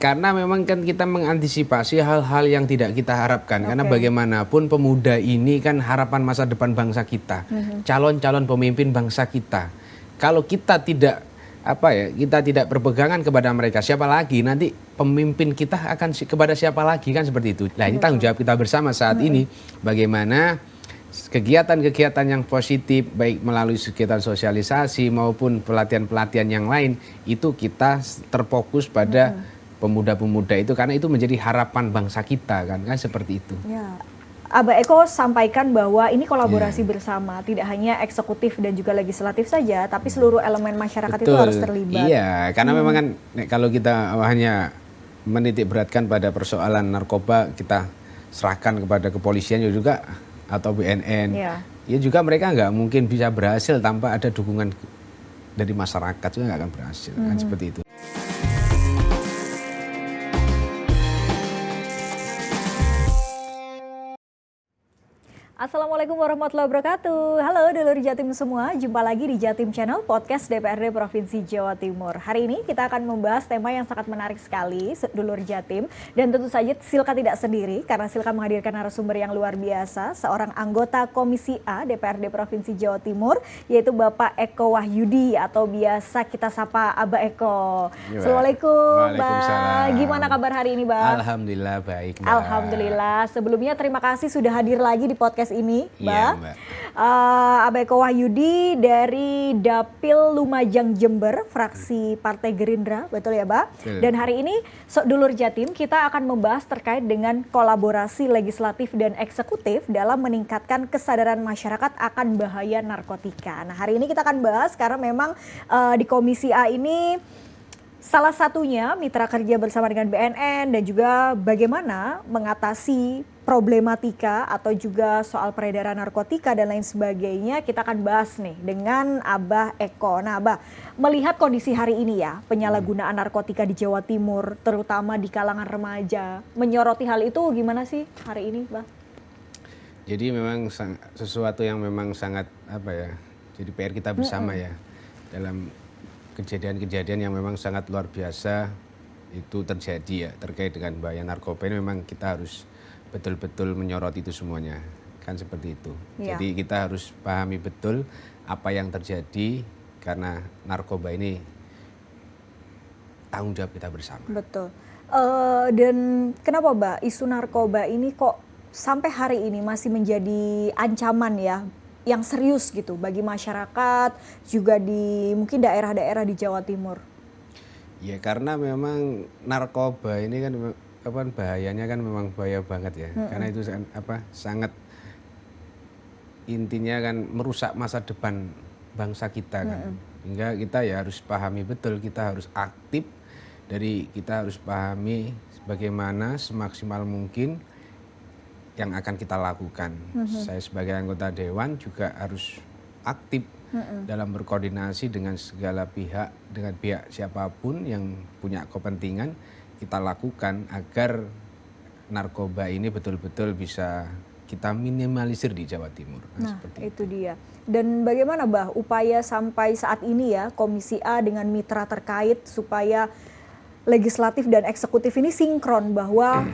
Karena memang kan kita mengantisipasi hal-hal yang tidak kita harapkan. Karena bagaimanapun pemuda ini kan harapan masa depan bangsa kita. Calon-calon pemimpin bangsa kita. Kalau kita tidak kita tidak berpegangan kepada mereka, siapa lagi nanti pemimpin kita akan kepada siapa lagi, kan seperti itu. Nah, ini tanggung jawab kita bersama saat ini, bagaimana kegiatan-kegiatan yang positif baik melalui kegiatan sosialisasi maupun pelatihan-pelatihan yang lain itu kita terfokus pada pemuda-pemuda itu, karena itu menjadi harapan bangsa kita kan seperti itu. Ya. Abah Eko sampaikan bahwa ini kolaborasi bersama, tidak hanya eksekutif dan juga legislatif saja, tapi seluruh elemen masyarakat itu harus terlibat. Iya, karena memang kan kalau kita hanya menitik beratkan pada persoalan narkoba, kita serahkan kepada kepolisian juga atau BNN. Ya juga mereka nggak mungkin bisa berhasil tanpa ada dukungan dari masyarakat, juga nggak akan berhasil kan seperti itu. Assalamualaikum warahmatullahi wabarakatuh. Halo dulur Jatim semua, jumpa lagi di Jatim Channel Podcast DPRD Provinsi Jawa Timur. Hari ini kita akan membahas tema yang sangat menarik sekali, dulur Jatim. Dan tentu saja Silka tidak sendiri, karena Silka menghadirkan narasumber yang luar biasa, seorang anggota Komisi A DPRD Provinsi Jawa Timur, yaitu Bapak Eko Wahyudi, atau biasa kita sapa Abah Eko. Assalamualaikum, Mbak. Gimana kabar hari ini, Mbak? Alhamdulillah baik, Mbak. Alhamdulillah. Sebelumnya terima kasih sudah hadir lagi di podcast ini, Mbak. Iya, Mbak. Abah Eko Wahyudi dari Dapil Lumajang Jember, fraksi Partai Gerindra, betul ya, Mbak? Betul. Dan hari ini dulur Jatim kita akan membahas terkait dengan kolaborasi legislatif dan eksekutif dalam meningkatkan kesadaran masyarakat akan bahaya narkotika. Nah, hari ini kita akan bahas karena memang di Komisi A ini salah satunya mitra kerja bersama dengan BNN dan juga bagaimana mengatasi problematika atau juga soal peredaran narkotika dan lain sebagainya, kita akan bahas nih dengan Abah Eko. Nah, Abah, melihat kondisi hari ini ya, penyalahgunaan narkotika di Jawa Timur, terutama di kalangan remaja, menyoroti hal itu gimana sih hari ini, Bah? Jadi memang sesuatu yang memang sangat jadi PR kita bersama ya, dalam kejadian-kejadian yang memang sangat luar biasa itu terjadi ya, terkait dengan bahaya narkoba ini memang kita harus betul-betul menyoroti itu semuanya, kan seperti itu. Jadi kita harus pahami betul apa yang terjadi, karena narkoba ini tanggung jawab kita bersama. Betul. Dan kenapa, Mbak, isu narkoba ini kok sampai hari ini masih menjadi ancaman ya, yang serius gitu bagi masyarakat, juga di mungkin daerah-daerah di Jawa Timur? Ya karena memang narkoba ini kan bahayanya kan memang bahaya banget ya, karena itu sangat intinya kan merusak masa depan bangsa kita kan. Hingga kita ya harus pahami betul, kita harus aktif, kita harus pahami bagaimana semaksimal mungkin yang akan kita lakukan. Saya sebagai anggota dewan juga harus aktif dalam berkoordinasi dengan segala pihak, dengan pihak siapapun yang punya kepentingan, kita lakukan agar narkoba ini betul-betul bisa kita minimalisir di Jawa Timur. Nah, itu dia. Dan bagaimana, Bah, upaya sampai saat ini ya Komisi A dengan mitra terkait supaya legislatif dan eksekutif ini sinkron, bahwa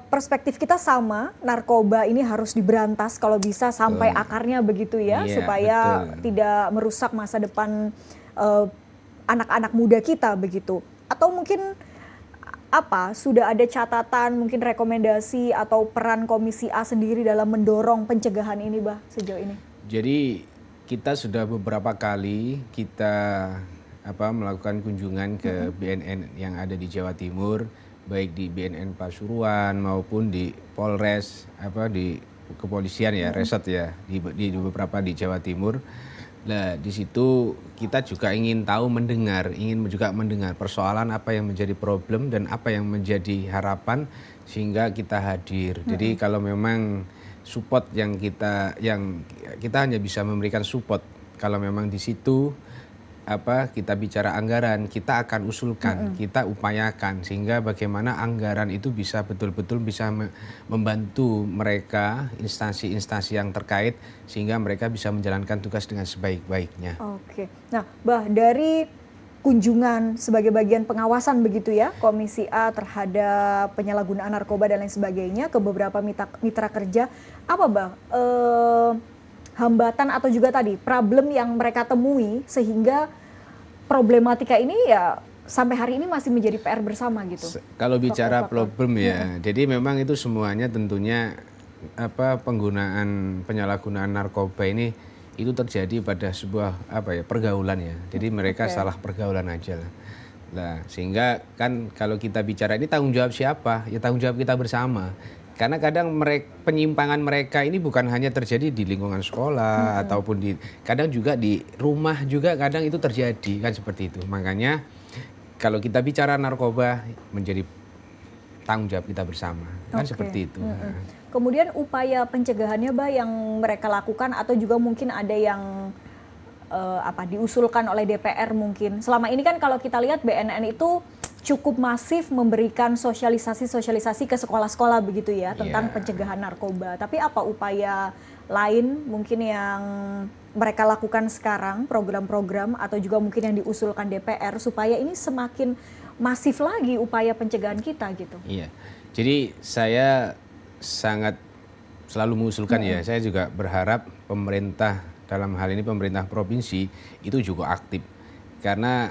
perspektif kita sama, narkoba ini harus diberantas kalau bisa sampai akarnya begitu ya, supaya tidak merusak masa depan anak-anak muda kita begitu. Atau mungkin sudah ada catatan, mungkin rekomendasi atau peran Komisi A sendiri dalam mendorong pencegahan ini, Bah, sejauh ini? Jadi kita sudah beberapa kali melakukan kunjungan ke BNN yang ada di Jawa Timur, baik di BNN Pasuruan maupun di Polres di kepolisian ya, resort ya, di beberapa di Jawa Timur. Nah, di situ kita juga ingin juga mendengar persoalan apa yang menjadi problem dan apa yang menjadi harapan, sehingga kita hadir. Jadi kalau memang support yang kita hanya bisa memberikan support kalau memang di situ kita bicara anggaran, kita akan usulkan, kita upayakan, sehingga bagaimana anggaran itu bisa betul-betul bisa membantu mereka, instansi-instansi yang terkait, sehingga mereka bisa menjalankan tugas dengan sebaik-baiknya. Oke. Nah, Bah, dari kunjungan sebagai bagian pengawasan begitu ya, Komisi A terhadap penyalahgunaan narkoba dan lain sebagainya ke beberapa mitra kerja. Apa Bang hambatan atau juga tadi problem yang mereka temui sehingga problematika ini ya sampai hari ini masih menjadi PR bersama gitu? Kalau bicara Faktor-faktor. problem ya, jadi memang itu semuanya tentunya penggunaan penyalahgunaan narkoba ini itu terjadi pada sebuah pergaulan ya. Jadi mereka Oke. salah pergaulan aja lah. Nah, sehingga kan kalau kita bicara ini tanggung jawab siapa? Ya tanggung jawab kita bersama. Karena kadang penyimpangan mereka ini bukan hanya terjadi di lingkungan sekolah ataupun kadang juga di rumah juga kadang itu terjadi kan seperti itu. Makanya kalau kita bicara narkoba menjadi tanggung jawab kita bersama kan Oke. seperti itu. Kemudian upaya pencegahannya Bah yang mereka lakukan atau juga mungkin ada yang diusulkan oleh DPR mungkin. Selama ini kan kalau kita lihat BNN itu cukup masif memberikan sosialisasi ke sekolah-sekolah begitu ya tentang Iya. pencegahan narkoba. Tapi apa upaya lain mungkin yang mereka lakukan sekarang, program-program atau juga mungkin yang diusulkan DPR supaya ini semakin masif lagi upaya pencegahan kita gitu? Iya. Jadi saya sangat selalu mengusulkan ya, saya juga berharap pemerintah dalam hal ini pemerintah provinsi itu juga aktif. Karena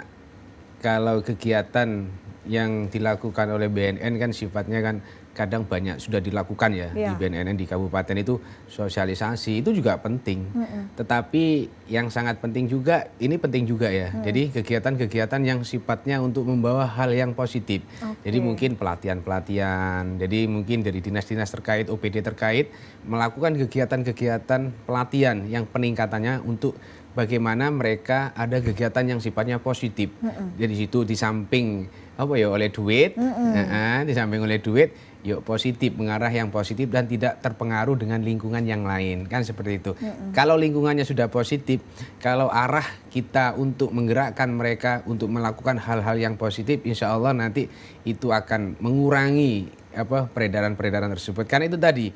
kalau kegiatan yang dilakukan oleh BNN kan sifatnya kan kadang banyak sudah dilakukan ya di BNN di kabupaten itu sosialisasi itu juga penting. Tetapi yang sangat penting juga ini penting juga ya. Jadi kegiatan-kegiatan yang sifatnya untuk membawa hal yang positif. Jadi mungkin pelatihan-pelatihan. Jadi mungkin dari dinas-dinas terkait OPD terkait melakukan kegiatan-kegiatan pelatihan yang peningkatannya untuk bagaimana mereka ada kegiatan yang sifatnya positif. Jadi situ di samping oleh duit, di samping oleh duit, yuk positif, mengarah yang positif dan tidak terpengaruh dengan lingkungan yang lain, kan seperti itu. Kalau lingkungannya sudah positif, kalau arah kita untuk menggerakkan mereka untuk melakukan hal-hal yang positif, insya Allah nanti itu akan mengurangi peredaran-peredaran tersebut. Karena itu tadi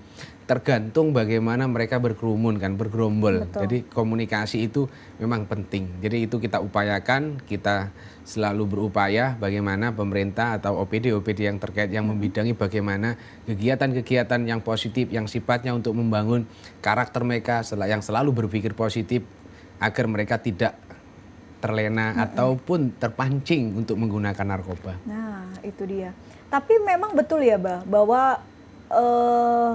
tergantung bagaimana mereka berkerumun kan, bergerombol. Betul. Jadi komunikasi itu memang penting. Jadi itu kita upayakan, kita selalu berupaya bagaimana pemerintah atau OPD yang terkait yang membidangi bagaimana kegiatan-kegiatan yang positif yang sifatnya untuk membangun karakter mereka yang selalu berpikir positif agar mereka tidak terlena ataupun terpancing untuk menggunakan narkoba. Nah, itu dia. Tapi memang betul ya, Bah, bahwa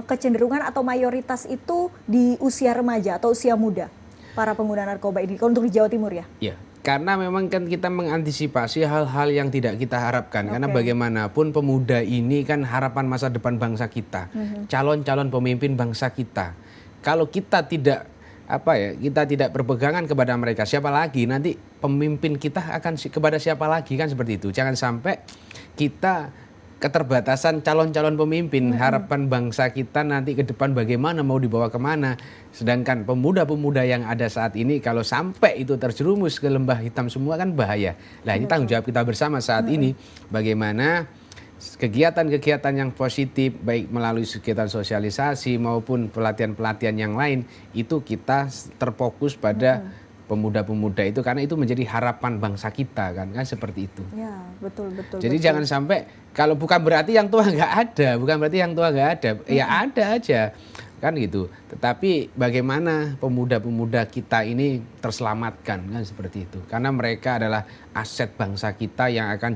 kecenderungan atau mayoritas itu di usia remaja atau usia muda para pengguna narkoba ini untuk di Jawa Timur ya? Iya, karena memang kan kita mengantisipasi hal-hal yang tidak kita harapkan. Karena bagaimanapun pemuda ini kan harapan masa depan bangsa kita, calon-calon pemimpin bangsa kita. Kalau kita tidak kita tidak berpegangan kepada mereka, siapa lagi nanti pemimpin kita akan kepada siapa lagi kan seperti itu. Jangan sampai kita keterbatasan calon-calon pemimpin, harapan bangsa kita nanti ke depan bagaimana, mau dibawa kemana. Sedangkan pemuda-pemuda yang ada saat ini kalau sampai itu terjerumus ke lembah hitam semua kan bahaya. Nah ini tanggung jawab kita bersama saat ini, bagaimana kegiatan-kegiatan yang positif baik melalui kegiatan sosialisasi maupun pelatihan-pelatihan yang lain itu kita terfokus pada pemuda-pemuda itu karena itu menjadi harapan bangsa kita kan seperti itu. Ya, betul. Jadi jangan sampai kalau bukan berarti yang tua nggak ada, ya ada aja kan gitu. Tetapi bagaimana pemuda-pemuda kita ini terselamatkan kan seperti itu. Karena mereka adalah aset bangsa kita yang akan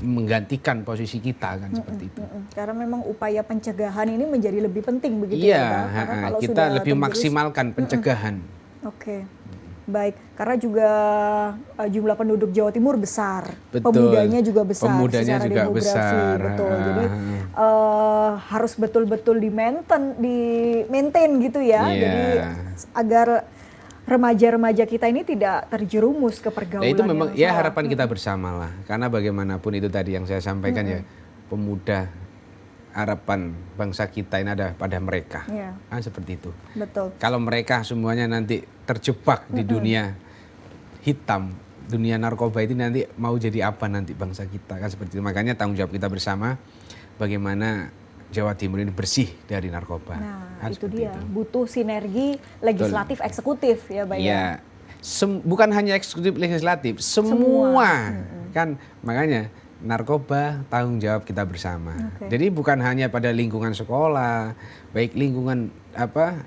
menggantikan posisi kita kan seperti itu. Karena memang upaya pencegahan ini menjadi lebih penting begitu ya, Pak? Karena kalau kita sudah lebih tergerus, maksimalkan pencegahan. Oke. Baik, karena juga jumlah penduduk Jawa Timur besar, Betul. pemudanya juga besar, Pemudanya secara juga demografi, besar. betul. Jadi harus betul-betul di-maintain gitu ya. Iya. Jadi agar remaja-remaja kita ini tidak terjerumus ke pergaulan Nah itu memang yang ya salah. harapan kita bersama lah. Karena bagaimanapun itu tadi yang saya sampaikan ya, pemuda harapan bangsa kita ini ada pada mereka. Iya. Kan seperti itu. Betul. Kalau mereka semuanya nanti terjebak di dunia hitam, dunia narkoba itu nanti mau jadi apa nanti bangsa kita kan seperti itu. Makanya tanggung jawab kita bersama bagaimana Jawa Timur ini bersih dari narkoba. Nah, kan itu seperti dia. Butuh sinergi legislatif eksekutif ya, Pak ya. Iya. bukan hanya eksekutif legislatif, semua. Kan makanya narkoba tanggung jawab kita bersama. Jadi bukan hanya pada lingkungan sekolah, baik lingkungan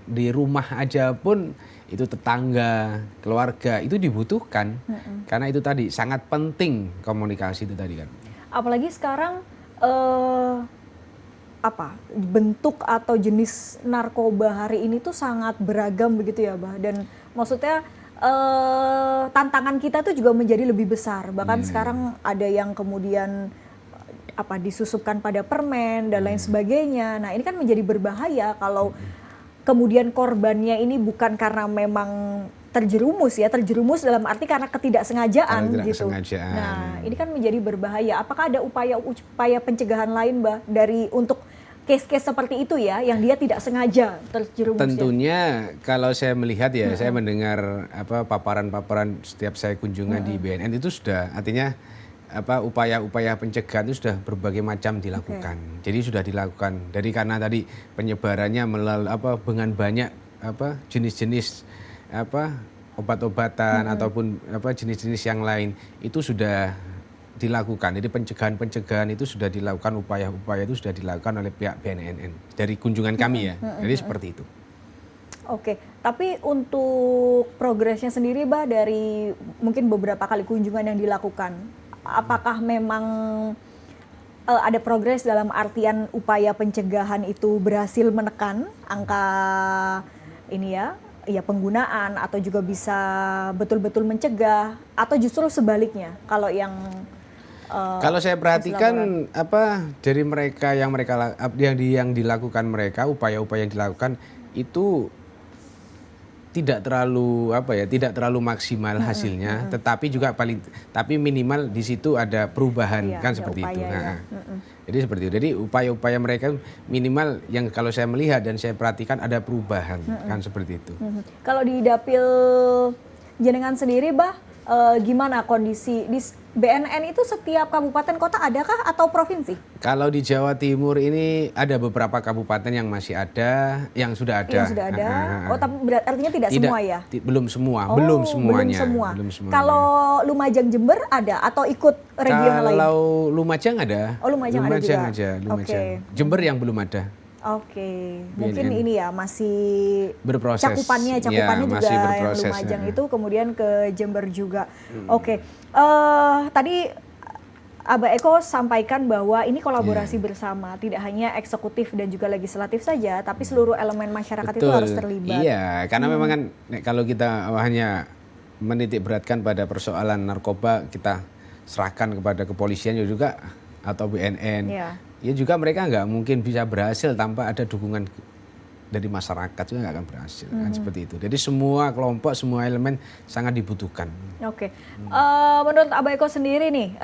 di rumah aja pun itu tetangga, keluarga itu dibutuhkan. Karena itu tadi sangat penting komunikasi itu tadi kan. Apalagi sekarang bentuk atau jenis narkoba hari ini tuh sangat beragam begitu ya, Bah. Dan maksudnya tantangan kita tuh juga menjadi lebih besar. Bahkan sekarang ada yang kemudian disusupkan pada permen dan lain sebagainya. Nah, ini kan menjadi berbahaya kalau kemudian korbannya ini bukan karena memang terjerumus dalam arti karena ketidaksengajaan gitu. Nah, ini kan menjadi berbahaya. Apakah ada upaya pencegahan lain, Mbak, untuk case-case seperti itu ya, yang dia tidak sengaja terjerumus? Tentunya kalau saya melihat ya, saya mendengar paparan-paparan setiap saya kunjungan di BNN itu sudah artinya upaya-upaya pencegahan itu sudah berbagai macam dilakukan. Jadi sudah dilakukan karena tadi penyebarannya melalui dengan banyak jenis-jenis obat-obatan ataupun jenis-jenis yang lain itu sudah dilakukan. Jadi pencegahan itu sudah dilakukan, upaya-upaya itu sudah dilakukan oleh pihak BNN dari kunjungan kami ya. Jadi seperti itu. Oke, tapi untuk progresnya sendiri, Bah, dari mungkin beberapa kali kunjungan yang dilakukan, apakah memang ada progres dalam artian upaya pencegahan itu berhasil menekan angka ini ya penggunaan atau juga bisa betul-betul mencegah, atau justru sebaliknya kalau yang kalau saya perhatikan dari mereka yang dilakukan mereka, upaya-upaya yang dilakukan itu tidak terlalu maksimal hasilnya, tetapi minimal di situ ada perubahan kan seperti itu. Jadi seperti itu. Jadi upaya-upaya mereka minimal yang kalau saya melihat dan saya perhatikan ada perubahan kan seperti itu. Kalau di dapil jenengan sendiri, Bah, gimana kondisi di BNN itu setiap kabupaten kota adakah atau provinsi? Kalau di Jawa Timur ini ada beberapa kabupaten yang masih ada, yang sudah ada. Yang sudah ada. Tapi artinya tidak semua ya? Belum semua, belum semuanya. Belum semua. Kalau Lumajang, Jember ada atau ikut regional lain? Kalau Lumajang ada. Oh, Lumajang ada juga. Lumajang. Jember yang belum ada. Mungkin ini ya masih berproses. Cakupannya Ya, juga masih berproses, Lumajang itu kemudian ke Jember juga. Tadi Abah Eko sampaikan bahwa ini kolaborasi bersama, tidak hanya eksekutif dan juga legislatif saja, tapi seluruh elemen masyarakat itu harus terlibat. Iya, karena memang kan kalau kita hanya menitik beratkan pada persoalan narkoba, kita serahkan kepada kepolisian juga atau BNN. Ya juga mereka nggak mungkin bisa berhasil tanpa ada dukungan dari masyarakat, juga nggak akan berhasil kan seperti itu. Jadi semua kelompok, semua elemen sangat dibutuhkan. Menurut Abah Eko sendiri nih,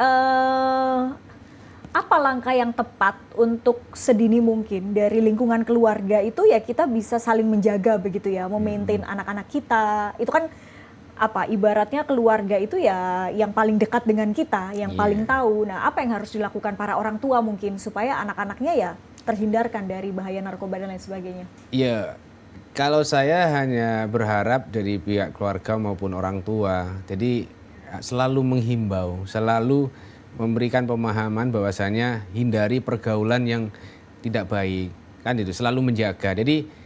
apa langkah yang tepat untuk sedini mungkin dari lingkungan keluarga itu ya kita bisa saling menjaga begitu ya, memaintain anak-anak kita. Itu kan ibaratnya keluarga itu ya yang paling dekat dengan kita, yang paling tahu. Nah, apa yang harus dilakukan para orang tua mungkin supaya anak-anaknya ya terhindarkan dari bahaya narkoba dan lain sebagainya? Iya, kalau saya hanya berharap dari pihak keluarga maupun orang tua, jadi selalu menghimbau, selalu memberikan pemahaman bahwasanya hindari pergaulan yang tidak baik, kan itu selalu menjaga. Jadi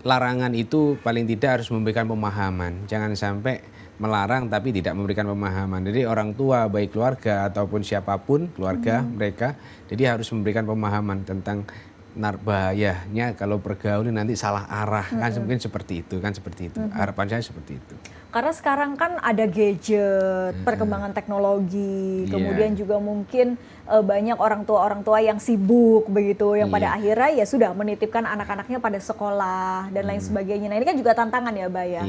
larangan itu paling tidak harus memberikan pemahaman, jangan sampai melarang tapi tidak memberikan pemahaman. Jadi orang tua baik keluarga ataupun siapapun keluarga mereka, jadi harus memberikan pemahaman tentang bahayanya kalau pergaulan nanti salah arah kan mungkin seperti itu kan seperti itu. Harapan saya seperti itu. Karena sekarang kan ada gadget, perkembangan teknologi, kemudian juga mungkin banyak orang tua yang sibuk begitu, yang pada akhirnya ya sudah menitipkan anak-anaknya pada sekolah dan lain sebagainya. Nah, ini kan juga tantangan ya, Mbak ya.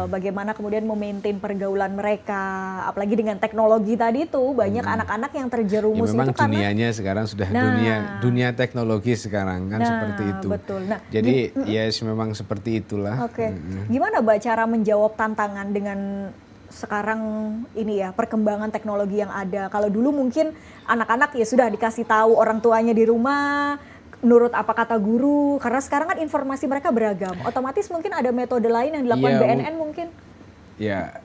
Bagaimana kemudian memaintain pergaulan mereka, apalagi dengan teknologi tadi tuh banyak anak-anak yang terjerumus memang itu karena dunianya sekarang sudah dunia teknologi sekarang kan seperti itu. Betul. Nah, jadi memang seperti itulah. Gimana Mbak cara menjawab tantangan dengan sekarang ini ya perkembangan teknologi yang ada? Kalau dulu mungkin anak-anak ya sudah dikasih tahu orang tuanya di rumah, nurut apa kata guru, karena sekarang kan informasi mereka beragam. Otomatis mungkin ada metode lain yang dilakukan BNN mungkin? Ya,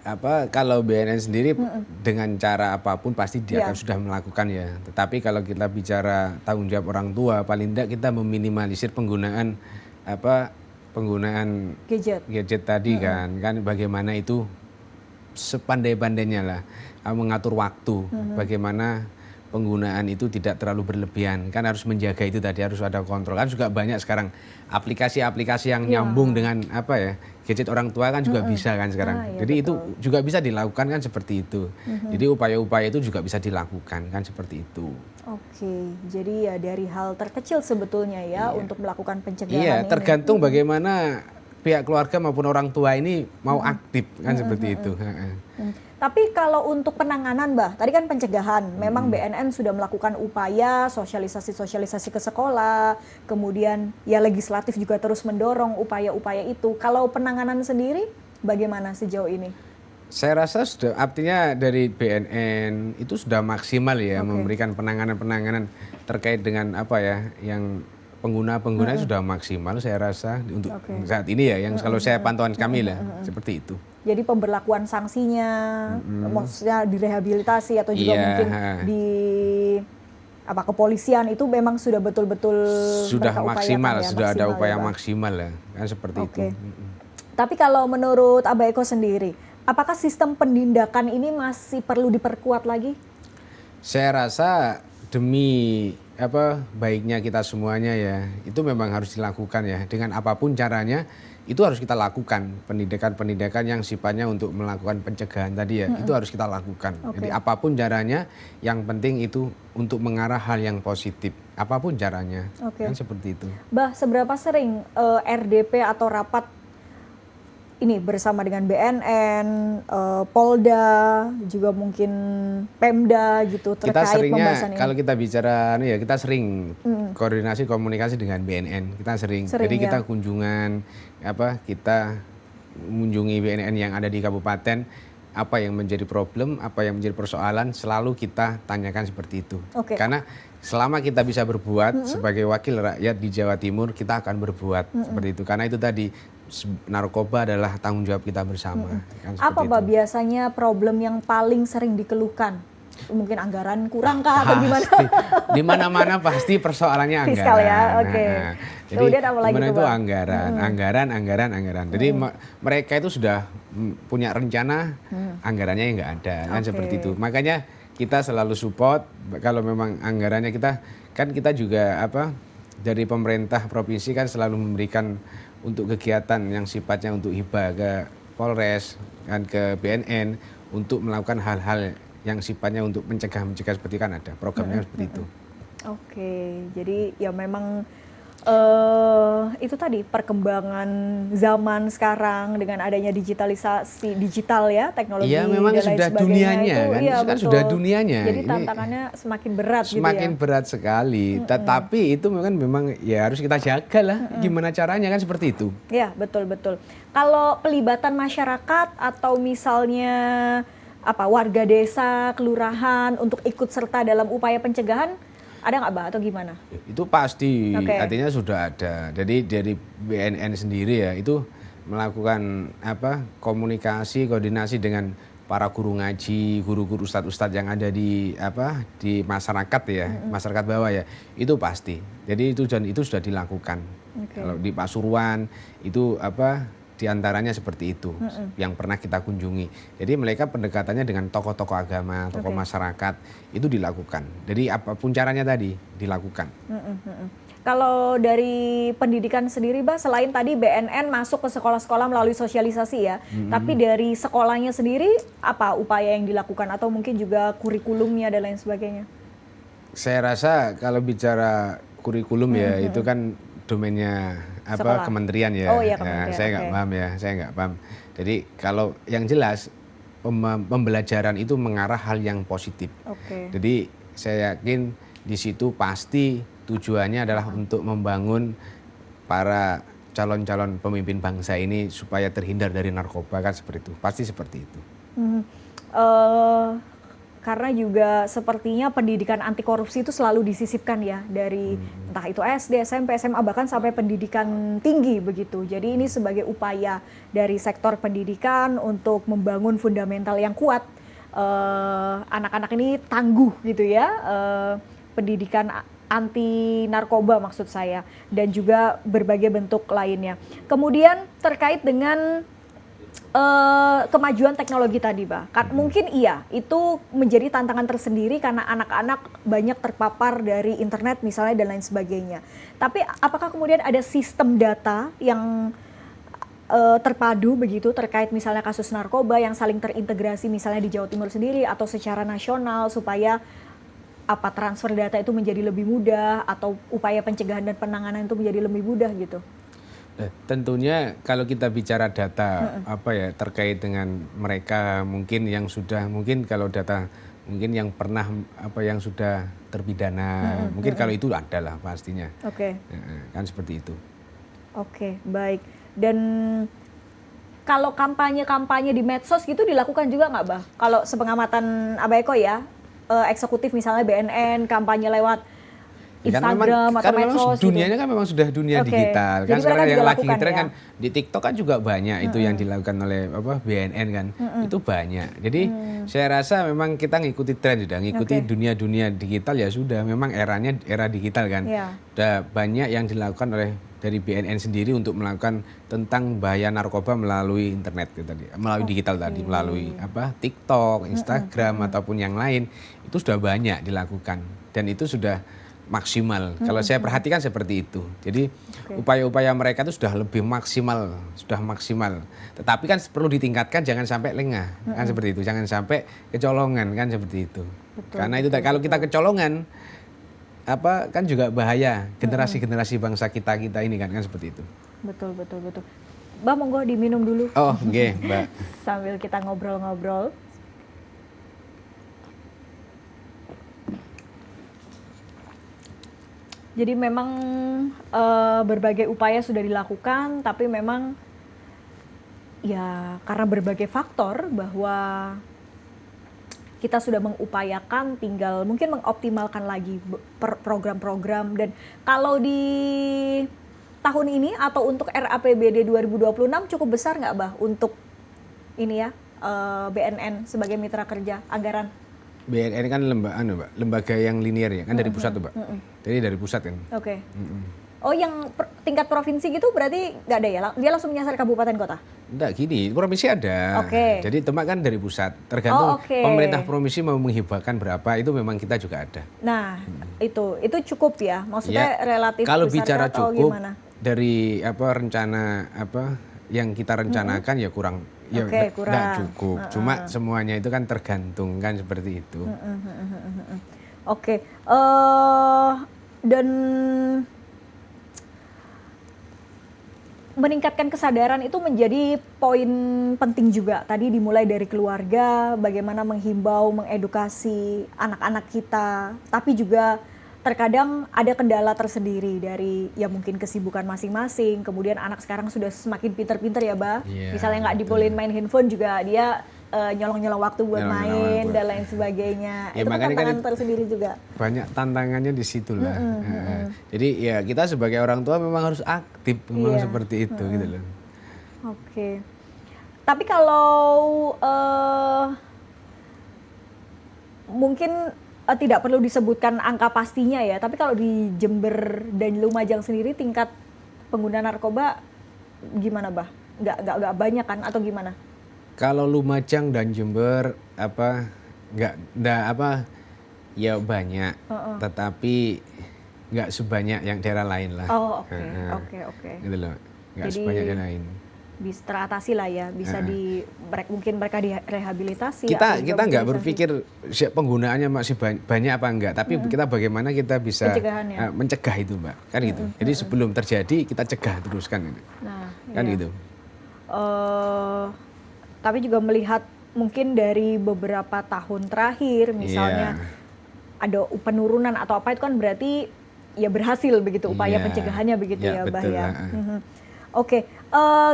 kalau BNN sendiri dengan cara apapun pasti dia Iya. akan sudah melakukan ya. Tetapi kalau kita bicara tanggung jawab orang tua, paling tidak kita meminimalisir penggunaan penggunaan Gadget. gadget tadi kan bagaimana itu sepandai-pandainya lah mengatur waktu, bagaimana penggunaan itu tidak terlalu berlebihan, kan harus menjaga itu tadi, harus ada kontrol. Kan juga banyak sekarang aplikasi-aplikasi yang Ya. nyambung dengan gadget orang tua kan juga bisa kan sekarang. Iya, Jadi betul. itu juga bisa dilakukan kan seperti itu. Jadi upaya-upaya itu juga bisa dilakukan kan seperti itu. Oke, jadi ya dari hal terkecil sebetulnya ya untuk melakukan pencegahan Iya, ini. tergantung bagaimana pihak keluarga maupun orang tua ini mau aktif kan seperti itu. Tapi kalau untuk penanganan, Mbah, tadi kan pencegahan, memang BNN sudah melakukan upaya sosialisasi ke sekolah, kemudian ya legislatif juga terus mendorong upaya-upaya itu. Kalau penanganan sendiri, bagaimana sejauh ini? Saya rasa sudah, artinya dari BNN itu sudah maksimal ya memberikan penanganan-penanganan terkait dengan yang pengguna-pengguna sudah maksimal saya rasa untuk saat ini ya, yang kalau saya pantauan kami lah seperti itu. Jadi pemberlakuan sanksinya, maksudnya direhabilitasi atau juga mungkin di kepolisian itu memang sudah betul-betul Sudah mereka maksimal, upayakan ya, sudah ada maksimal upaya ya, Bang. maksimal lah kan seperti itu. Tapi kalau menurut Abah Eko sendiri, apakah sistem penindakan ini masih perlu diperkuat lagi? Saya rasa demi baiknya kita semuanya ya, itu memang harus dilakukan ya, dengan apapun caranya itu harus kita lakukan. Pendidikan-pendidikan yang sifatnya untuk melakukan pencegahan tadi ya, itu harus kita lakukan. Jadi apapun caranya, yang penting itu untuk mengarah hal yang positif, apapun caranya kan seperti itu. Bah, seberapa sering RDP atau rapat ini bersama dengan BNN, Polda, juga mungkin Pemda gitu Kita terkait seringnya pembahasan ini? kalau kita bicara kita sering koordinasi komunikasi dengan BNN, kita sering. Jadi kita kunjungan kita mengunjungi BNN yang ada di kabupaten, apa yang menjadi problem, apa yang menjadi persoalan, selalu kita tanyakan seperti itu. Karena selama kita bisa berbuat sebagai wakil rakyat di Jawa Timur, kita akan berbuat seperti itu. Karena itu tadi, narkoba adalah tanggung jawab kita bersama. Kan Apa Pak biasanya problem yang paling sering dikeluhkan? Mungkin anggaran kurang kah atau gimana? Di mana-mana pasti persoalannya anggaran. Fiskal ya, oke. Jadi Kemudian apa lagi gimana tuh, itu Bang? anggaran. Jadi mereka itu sudah punya rencana, anggarannya yang nggak ada, kan seperti itu. Makanya kita selalu support kalau memang anggarannya kita juga dari pemerintah provinsi kan selalu memberikan untuk kegiatan yang sifatnya untuk hibah ke Polres kan ke BNN untuk melakukan hal-hal yang sifatnya untuk mencegah seperti kan ada programnya seperti itu. Oke, jadi ya memang itu tadi perkembangan zaman sekarang dengan adanya digitalisasi digital ya, teknologi Iya, memang dan lain sudah sebagainya dunianya itu, kan, iya, kan betul. sudah dunianya. Jadi Ini tantangannya semakin berat semakin gitu ya. berat sekali. Tetapi itu memang ya harus kita jaga lah. Gimana caranya kan seperti itu. Iya, betul. Kalau pelibatan masyarakat atau misalnya warga desa, kelurahan untuk ikut serta dalam upaya pencegahan, ada nggak Mbak atau gimana? Itu pasti, artinya sudah ada. Jadi dari BNN sendiri ya itu melakukan komunikasi, koordinasi dengan para guru ngaji, guru-guru ustadz-ustadz yang ada di masyarakat ya, masyarakat bawah ya, itu pasti. Jadi itu sudah dilakukan. Kalau di Pasuruan itu diantaranya seperti itu yang pernah kita kunjungi. Jadi mereka pendekatannya dengan tokoh-tokoh agama, tokoh masyarakat itu dilakukan. Jadi apapun caranya tadi dilakukan. Kalau dari pendidikan sendiri, Mbak, selain tadi BNN masuk ke sekolah-sekolah melalui sosialisasi ya, tapi dari sekolahnya sendiri apa upaya yang dilakukan atau mungkin juga kurikulumnya dan lain sebagainya? Saya rasa kalau bicara kurikulum ya itu kan domainnya Sekolah. kementerian ya. Oh iya, kementerian. Saya nggak paham ya, saya nggak paham. Jadi kalau yang jelas pembelajaran itu mengarah hal yang positif. Jadi saya yakin di situ pasti tujuannya adalah untuk membangun para calon-calon pemimpin bangsa ini supaya terhindar dari narkoba kan seperti itu. Pasti seperti itu. karena juga sepertinya pendidikan anti korupsi itu selalu disisipkan ya dari entah itu SD, SMP, SMA bahkan sampai pendidikan tinggi begitu. Jadi ini sebagai upaya dari sektor pendidikan untuk membangun fundamental yang kuat. Anak-anak ini tangguh gitu ya, pendidikan anti narkoba maksud saya, dan juga berbagai bentuk lainnya. Kemudian terkait dengan kemajuan teknologi tadi, Pak. Mungkin iya, itu menjadi tantangan tersendiri karena anak-anak banyak terpapar dari internet misalnya dan lain sebagainya. Tapi apakah kemudian ada sistem data yang terpadu begitu terkait misalnya kasus narkoba yang saling terintegrasi misalnya di Jawa Timur sendiri atau secara nasional supaya transfer data itu menjadi lebih mudah atau upaya pencegahan dan penanganan itu menjadi lebih mudah gitu? Tentunya kalau kita bicara data terkait dengan mereka mungkin yang sudah kalau data mungkin yang pernah yang sudah terpidana mungkin kalau itu adalah pastinya. Oke. Kan seperti itu. Oke, baik. Dan kalau kampanye di medsos gitu dilakukan juga nggak, Bah? Kalau sepengamatan Abah Eko ya, eksekutif misalnya BNN kampanye lewat Instagram atau medsos dunianya kan memang sudah dunia digital. Kan sekarang yang lagi ngetren kan di TikTok kan juga banyak itu yang dilakukan oleh BNN kan. Itu banyak. Jadi saya rasa memang kita ngikuti tren sudah, ngikuti dunia digital ya sudah. Memang eranya era digital kan. Sudah banyak yang dilakukan oleh dari BNN sendiri untuk melakukan tentang bahaya narkoba melalui internet gitu tadi, melalui digital tadi, melalui TikTok, Instagram ataupun yang lain itu sudah banyak dilakukan dan itu sudah maksimal. Kalau saya perhatikan seperti itu. Jadi upaya-upaya mereka itu sudah lebih maksimal, sudah maksimal. Tetapi kan perlu ditingkatkan, jangan sampai lengah, kan seperti itu. Jangan sampai kecolongan, kan seperti itu. Karena itu kalau kita kecolongan, kan juga bahaya generasi bangsa kita ini kan seperti itu. Betul. Mbak monggo diminum dulu. Oh, oke, Mbak. Sambil kita ngobrol-ngobrol. Jadi memang berbagai upaya sudah dilakukan, tapi memang ya karena berbagai faktor bahwa kita sudah mengupayakan, tinggal mungkin mengoptimalkan lagi program-program. Dan kalau di tahun ini atau untuk RAPBD 2026 cukup besar nggak, Bah, untuk ini ya BNN sebagai mitra kerja anggaran? BNN kan lembaga yang linier ya, kan dari pusat tuh, Mbak. Jadi dari pusat kan. Oke. Oh, yang tingkat provinsi gitu berarti nggak ada ya? Dia langsung menyasar kabupaten kota? Enggak, gini, provinsi ada. Oke. Jadi temak kan dari pusat. Tergantung pemerintah provinsi mau menghibahkan berapa, itu memang kita juga ada. Nah, itu cukup ya? Maksudnya relatif kalau besar bicara atau cukup, gimana? Dari rencana yang kita rencanakan ya kurang. Ya kurang. Enggak cukup. Cuma semuanya itu kan tergantung kan seperti itu. Oke. Dan meningkatkan kesadaran itu menjadi poin penting juga. Tadi dimulai dari keluarga, bagaimana menghimbau, mengedukasi anak-anak kita, tapi juga terkadang ada kendala tersendiri dari ya mungkin kesibukan masing-masing. Kemudian anak sekarang sudah semakin pinter-pinter ya, Bah. Misalnya nggak dibolehin main handphone juga dia nyolong-nyolong waktu buat main dan lain sebagainya. Ya, itu kan tantangan tersendiri juga. Banyak tantangannya di situ lah. Jadi ya kita sebagai orang tua memang harus aktif, memang seperti itu gitu loh. Oke. Tapi kalau mungkin tidak perlu disebutkan angka pastinya ya, tapi kalau di Jember dan Lumajang sendiri tingkat pengguna narkoba gimana, Bah? Nggak banyak kan atau gimana? Kalau Lumajang dan Jember ya banyak, tetapi nggak sebanyak yang daerah lain lah. Oh, oke. Gitu loh, nggak sebanyak yang lain. Bisa teratasi lah ya, bisa mungkin mereka direhabilitasi. Kita nggak berpikir penggunaannya masih banyak apa enggak, tapi kita bagaimana kita bisa mencegah itu, Mbak, kan gitu. Jadi sebelum terjadi kita cegah terus kan, kan gitu. Tapi juga melihat mungkin dari beberapa tahun terakhir, misalnya ada penurunan atau apa itu kan berarti ya berhasil begitu upaya pencegahannya begitu ya, Bah ya. Oke,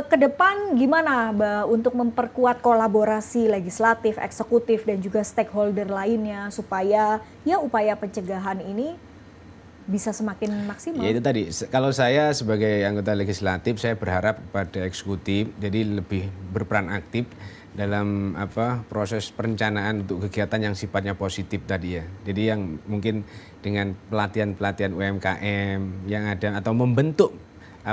ke depan gimana, Mbak, untuk memperkuat kolaborasi legislatif, eksekutif, dan juga stakeholder lainnya supaya ya upaya pencegahan ini bisa semakin Ya maksimal? itu tadi, kalau saya sebagai anggota legislatif, saya berharap pada eksekutif, jadi lebih berperan aktif dalam proses perencanaan untuk kegiatan yang sifatnya positif tadi ya. Jadi yang mungkin dengan pelatihan-pelatihan UMKM yang ada atau membentuk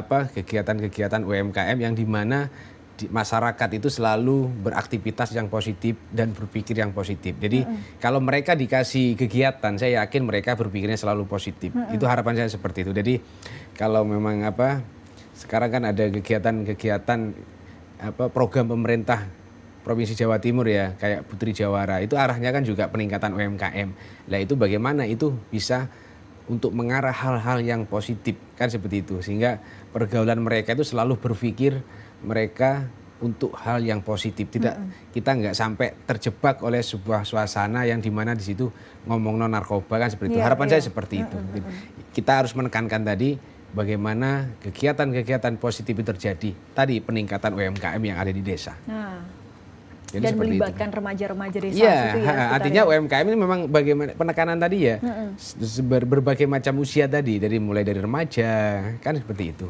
kegiatan-kegiatan UMKM yang dimana masyarakat itu selalu beraktivitas yang positif dan berpikir yang positif. Jadi kalau mereka dikasih kegiatan, saya yakin mereka berpikirnya selalu positif. Itu harapan saya seperti itu. Jadi kalau memang sekarang kan ada kegiatan-kegiatan program pemerintah Provinsi Jawa Timur ya, kayak Putri Jawara, itu arahnya kan juga peningkatan UMKM. Nah itu bagaimana itu bisa untuk mengarah hal-hal yang positif, kan seperti itu. Sehingga pergaulan mereka itu selalu berpikir mereka untuk hal yang positif. Kita nggak sampai terjebak oleh sebuah suasana yang dimana di situ ngomong non narkoba kan seperti itu. Harapan saya seperti itu. Kita harus menekankan tadi bagaimana kegiatan-kegiatan positif itu terjadi. Tadi peningkatan UMKM yang ada di desa. Jadi dan melibatkan remaja-remaja desa iya, situ ya. artinya UMKM ini memang bagaimana penekanan tadi ya, berbagai macam usia tadi, mulai dari remaja, kan seperti itu.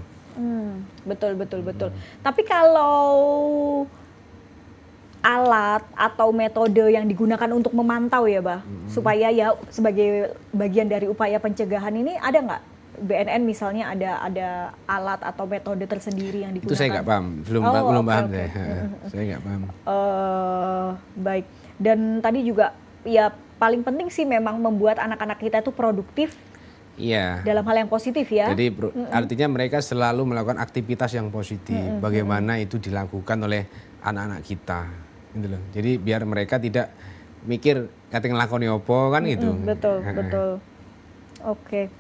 Betul. Tapi kalau alat atau metode yang digunakan untuk memantau ya, Bah, supaya ya sebagai bagian dari upaya pencegahan ini ada nggak? BNN misalnya ada alat atau metode tersendiri yang digunakan? Itu saya nggak paham, belum paham okay. Saya nggak paham. Baik, dan tadi juga ya paling penting sih memang membuat anak-anak kita itu produktif. Iya. Dalam hal yang positif ya. Jadi artinya mereka selalu melakukan aktivitas yang positif. Bagaimana itu dilakukan oleh anak-anak kita, gitu loh. Jadi biar mereka tidak mikir kating lakoni opo kan gitu. Betul. Oke.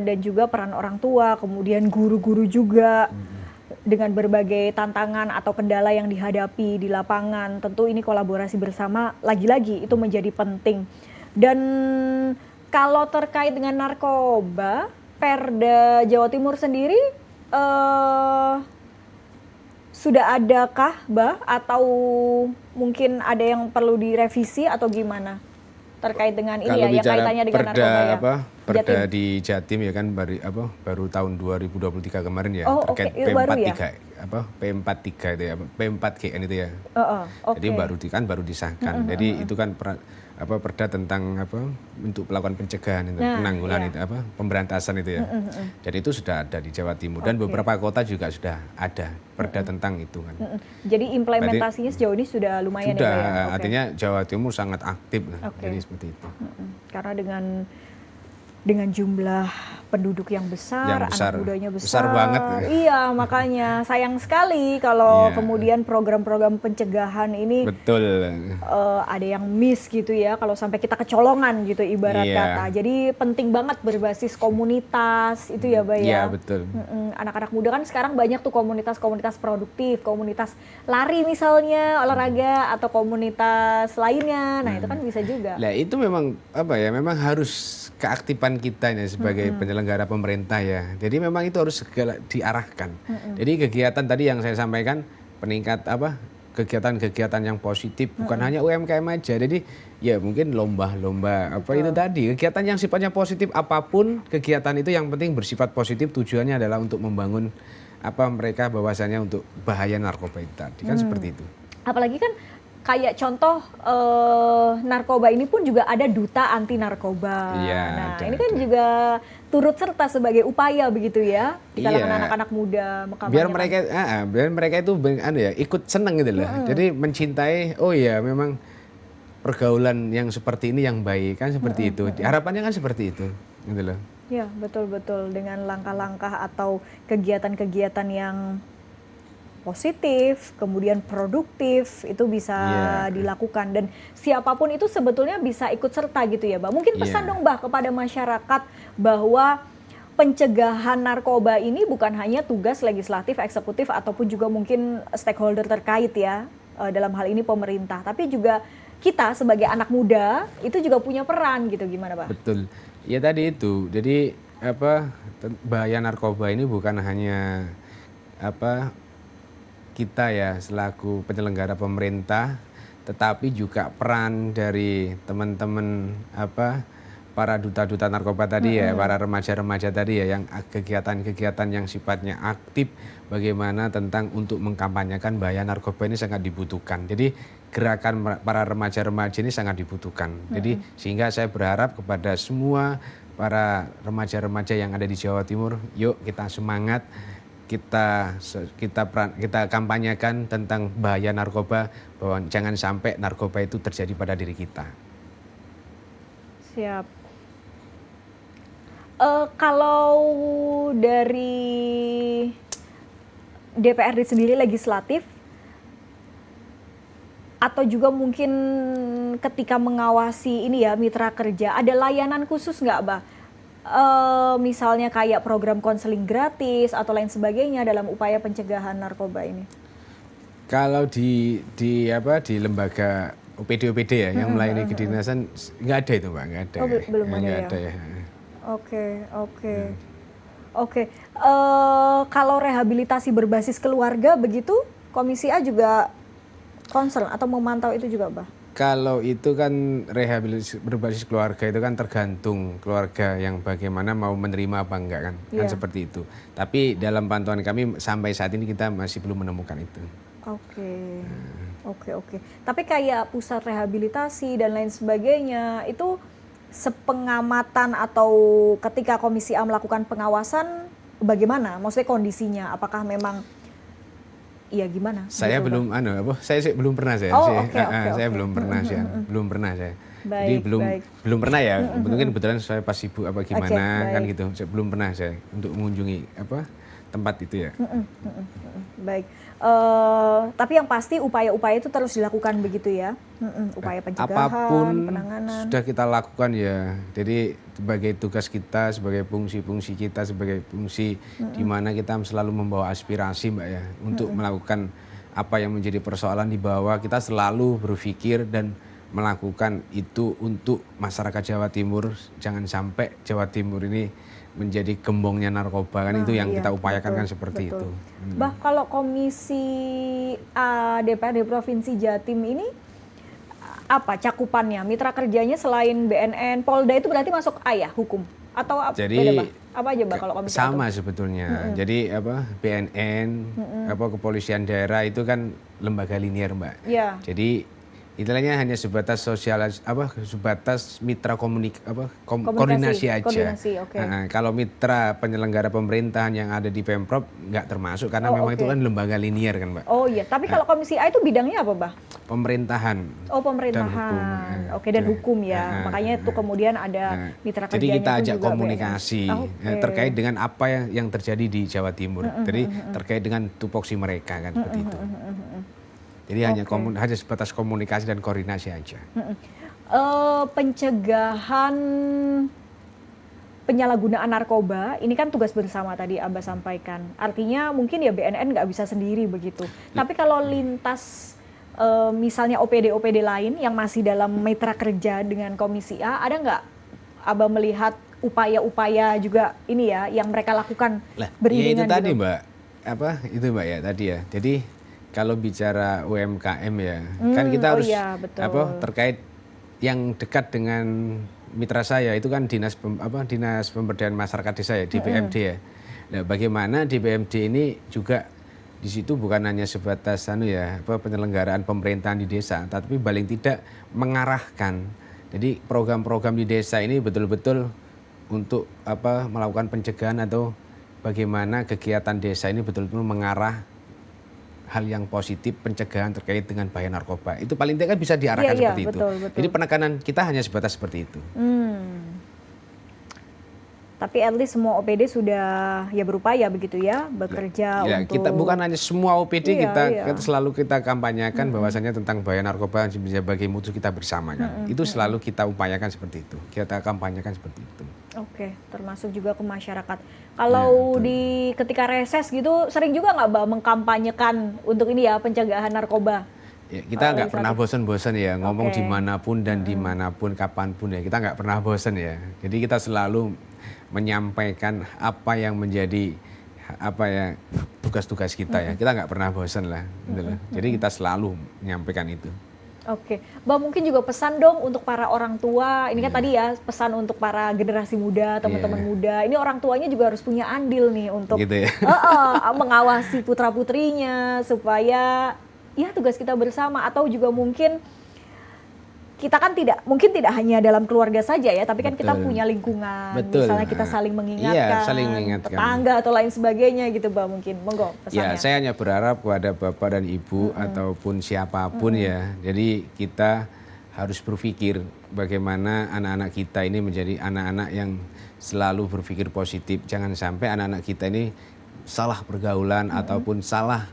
Dan juga peran orang tua, kemudian guru-guru juga dengan berbagai tantangan atau kendala yang dihadapi di lapangan. Tentu ini kolaborasi bersama lagi-lagi itu menjadi penting. Dan kalau terkait dengan narkoba, Perda Jawa Timur sendiri sudah adakah, Bah, atau mungkin ada yang perlu direvisi atau gimana terkait dengan ini ya, yang kaitannya dengan narkoba ya? Perda di Jatim ya kan baru tahun 2023 kemarin ya, terkait P43 P43 itu ya, P4GN itu ya. Jadi baru disahkan. Jadi itu kan perda tentang untuk melakukan pencegahan itu, penanggulangan itu pemberantasan itu ya. Jadi itu sudah ada di Jawa Timur dan beberapa kota juga sudah ada perda tentang itu kan. Jadi implementasinya sejauh ini sudah lumayan sudah, ya, Pak ya? Artinya Jawa Timur sangat aktif jadi seperti itu. Karena dengan jumlah penduduk yang besar, anak mudanya besar banget. Iya, makanya sayang sekali kalau kemudian program-program pencegahan ini ada yang miss gitu ya, kalau sampai kita kecolongan gitu ibarat kata. Jadi penting banget berbasis komunitas itu ya, Bay ya. Iya, betul. Anak-anak muda kan sekarang banyak tuh komunitas-komunitas produktif, komunitas lari misalnya, olahraga atau komunitas lainnya. Nah, itu kan bisa juga. Nah, itu memang memang harus keaktifan kita ya sebagai penyelenggara pemerintah ya. Jadi memang itu harus segala diarahkan. Jadi kegiatan tadi yang saya sampaikan peningkat kegiatan-kegiatan yang positif bukan hanya UMKM aja. Jadi ya mungkin lomba-lomba itu tadi kegiatan yang sifatnya positif apapun kegiatan itu yang penting bersifat positif, tujuannya adalah untuk membangun mereka bahwasanya untuk bahaya narkoba itu tadi kan seperti itu. Apalagi kan kayak contoh narkoba ini pun juga ada duta anti narkoba. Nah, ini kan juga turut serta sebagai upaya begitu ya di kalangan anak-anak muda. Biar mereka itu ikut seneng gitu loh. Jadi mencintai, memang pergaulan yang seperti ini yang baik kan seperti itu. Harapannya kan seperti itu, gitu loh. Ya, betul dengan langkah-langkah atau kegiatan-kegiatan yang positif, kemudian produktif itu bisa dilakukan dan siapapun itu sebetulnya bisa ikut serta gitu ya, Mbak. Mungkin pesan dong, Mbak, kepada masyarakat bahwa pencegahan narkoba ini bukan hanya tugas legislatif, eksekutif ataupun juga mungkin stakeholder terkait ya, dalam hal ini pemerintah, tapi juga kita sebagai anak muda itu juga punya peran gitu, gimana, Pak? Betul. Ya tadi itu. Jadi bahaya narkoba ini bukan hanya apa kita ya selaku penyelenggara pemerintah, tetapi juga peran dari teman-teman para duta-duta narkoba tadi ya, para remaja-remaja tadi ya, yang kegiatan-kegiatan yang sifatnya aktif, bagaimana tentang untuk mengkampanyekan bahaya narkoba ini sangat dibutuhkan. Jadi gerakan para remaja-remaja ini sangat dibutuhkan. Jadi sehingga saya berharap kepada semua para remaja-remaja yang ada di Jawa Timur, yuk kita semangat, kita kampanyekan tentang bahaya narkoba, bahwa jangan sampai narkoba itu terjadi pada diri kita. Siap. Kalau dari DPRD sendiri legislatif, atau juga mungkin ketika mengawasi ini ya mitra kerja, ada layanan khusus nggak, Mbak? Misalnya kayak program konseling gratis atau lain sebagainya dalam upaya pencegahan narkoba ini? Kalau di lembaga OPD ya yang melayani kedinasan nggak ada itu, Mbak, nggak ada. Oh, belum ada ya. Ada ya. Oke. Kalau rehabilitasi berbasis keluarga begitu, Komisi A juga concern atau memantau itu juga, Mbak? Kalau itu kan rehabilitasi berbasis keluarga itu kan tergantung keluarga yang bagaimana mau menerima apa enggak kan, kan seperti itu. Tapi dalam pantauan kami sampai saat ini kita masih belum menemukan itu. Oke. Tapi kayak pusat rehabilitasi dan lain sebagainya itu sepengamatan atau ketika Komisi A melakukan pengawasan bagaimana? Maksudnya kondisinya apakah memang iya gimana? Saya gitu, belum saya sih belum pernah saya. Saya belum pernah sih. Belum pernah saya. Jadi belum pernah ya. Mungkin kebetulan saya pas sibuk apa gimana kan gitu. Saya belum pernah saya untuk mengunjungi tempat itu ya. Baik. Tapi yang pasti upaya-upaya itu terus dilakukan begitu ya. Upaya pencegahan, apapun penanganan. Sudah kita lakukan ya. Jadi sebagai tugas kita, sebagai fungsi-fungsi kita, sebagai fungsi di mana kita selalu membawa aspirasi, Mbak ya, untuk melakukan apa yang menjadi persoalan di bawah. Kita selalu berpikir dan melakukan itu untuk masyarakat Jawa Timur. Jangan sampai Jawa Timur ini menjadi gembongnya narkoba kan, itu yang kita upayakan kan seperti itu. Bah, kalau Komisi A DPRD Provinsi Jatim ini apa cakupannya? Mitra kerjanya selain BNN, Polda itu berarti masuk A ya, hukum? Atau beda, Bah? Apa aja, Bah, kalau Komisi A? Sama sebetulnya. Jadi BNN, kepolisian daerah itu kan lembaga linier, Mbak. Ya. Jadi istilahnya hanya sebatas sebatas mitra koordinasi aja. Koordinasi, Kalau mitra penyelenggara pemerintahan yang ada di Pemprov nggak termasuk karena memang itu kan lembaga linier kan, Mbak. Oh iya, tapi kalau Komisi A itu bidangnya apa, Mbak? Pemerintahan. Oh, pemerintahan. Dan hukum. Dan hukum ya. Makanya itu kemudian ada mitra kerjanya. Jadi kita ajak juga komunikasi terkait dengan apa yang terjadi di Jawa Timur. Jadi terkait dengan tupoksi mereka kan seperti itu. Jadi hanya sebatas komunikasi dan koordinasi aja. Pencegahan penyalahgunaan narkoba, ini kan tugas bersama tadi Abah sampaikan. Artinya mungkin ya BNN nggak bisa sendiri begitu. Tapi kalau lintas misalnya OPD-OPD lain yang masih dalam mitra kerja dengan Komisi A, ada nggak Abah melihat upaya-upaya juga ini ya yang mereka lakukan beriringan itu tadi gitu? Mbak, itu Mbak ya tadi ya. Jadi kalau bicara UMKM ya, kan kita harus terkait yang dekat dengan mitra saya itu kan dinas pemberdayaan masyarakat desa ya, DPMD ya. Nah, bagaimana DPMD ini juga di situ bukan hanya sebatas penyelenggaraan pemerintahan di desa, tapi paling tidak mengarahkan. Jadi program-program di desa ini betul-betul untuk melakukan pencegahan atau bagaimana kegiatan desa ini betul-betul mengarah hal yang positif, pencegahan terkait dengan bahaya narkoba. Itu paling tidak kan bisa diarahkan seperti itu. Betul. Jadi penekanan kita hanya sebatas seperti itu. Tapi at least semua OPD sudah ya berupaya begitu ya, bekerja untuk... Kita bukan hanya semua OPD kita selalu kita kampanyakan bahwasannya tentang bahaya narkoba sebagai mutu kita bersama kan. Itu selalu kita upayakan seperti itu. Kita kampanyakan seperti itu. Oke, termasuk juga ke masyarakat. Kalau ketika reses gitu sering juga nggak Mbak mengkampanyekan untuk ini ya pencegahan narkoba? Ya, kita nggak pernah bosan-bosan ya ngomong dimanapun dan dimanapun kapanpun ya, kita nggak pernah bosan ya. Jadi kita selalu menyampaikan apa yang menjadi tugas-tugas kita ya. Kita nggak pernah bosan lah, gitu loh. Jadi kita selalu menyampaikan itu. Oke, Mbak mungkin juga pesan dong untuk para orang tua. Ini kan tadi ya pesan untuk para generasi muda, teman-teman muda. Ini orang tuanya juga harus punya andil nih untuk Gitu ya. mengawasi putra-putrinya supaya ya tugas kita bersama, atau juga mungkin kita kan tidak hanya dalam keluarga saja ya, tapi kan kita Betul. punya lingkungan. Betul. Misalnya kita saling mengingatkan, Iya, saling mengingatkan. tetangga atau lain sebagainya gitu, Mbak, mungkin. Monggo Ya, pesannya. saya hanya berharap kepada Bapak dan Ibu ataupun siapapun ya. Jadi kita harus berpikir bagaimana anak-anak kita ini menjadi anak-anak yang selalu berpikir positif. Jangan sampai anak-anak kita ini salah pergaulan ataupun salah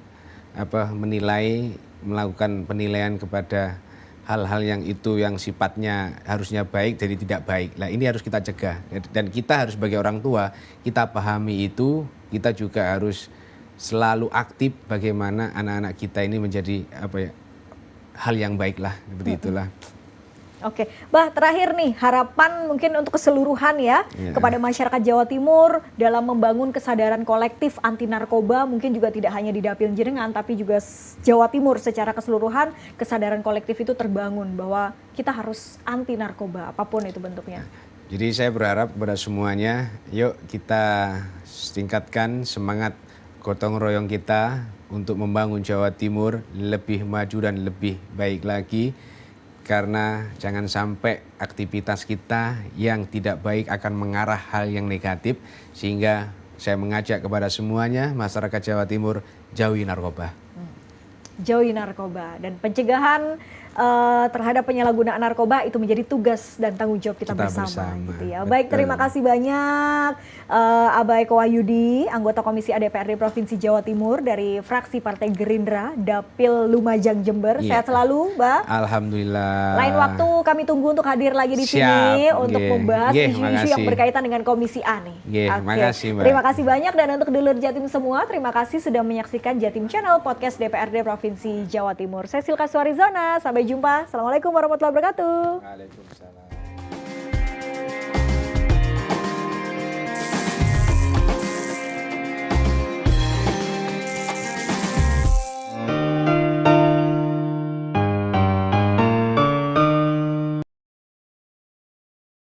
menilai, melakukan penilaian kepada hal-hal yang itu yang sifatnya harusnya baik jadi tidak baik. Nah, ini harus kita cegah, dan kita harus sebagai orang tua kita pahami itu. Kita juga harus selalu aktif bagaimana anak-anak kita ini menjadi hal yang baik lah, seperti itulah. Oke, Mbak, terakhir nih harapan mungkin untuk keseluruhan ya kepada masyarakat Jawa Timur dalam membangun kesadaran kolektif anti narkoba, mungkin juga tidak hanya di Dapil Jenengan tapi juga Jawa Timur secara keseluruhan, kesadaran kolektif itu terbangun bahwa kita harus anti narkoba apapun itu bentuknya. Jadi saya berharap kepada semuanya, yuk kita tingkatkan semangat gotong royong kita untuk membangun Jawa Timur lebih maju dan lebih baik lagi. Karena jangan sampai aktivitas kita yang tidak baik akan mengarah hal yang negatif. Sehingga saya mengajak kepada semuanya, masyarakat Jawa Timur, jauhi narkoba. Jauhi narkoba, dan pencegahan terhadap penyalahgunaan narkoba itu menjadi tugas dan tanggung jawab kita bersama. Gitu ya. Baik, terima kasih banyak Abah Eko Wahyudi, anggota Komisi A DPRD Provinsi Jawa Timur dari fraksi Partai Gerindra, Dapil Lumajang Jember. Sehat selalu, Mbak. Alhamdulillah. Lain waktu kami tunggu untuk hadir lagi di sini untuk membahas isu-isu yang berkaitan dengan Komisi A nih. Makasih, Mbak. Terima kasih banyak, dan untuk dulur Jatim semua, terima kasih sudah menyaksikan Jatim Channel Podcast DPRD Provinsi Jawa Timur. Saya Silka Suarizona, sampai jumpa. Assalamualaikum warahmatullahi wabarakatuh. Waalaikumsalam.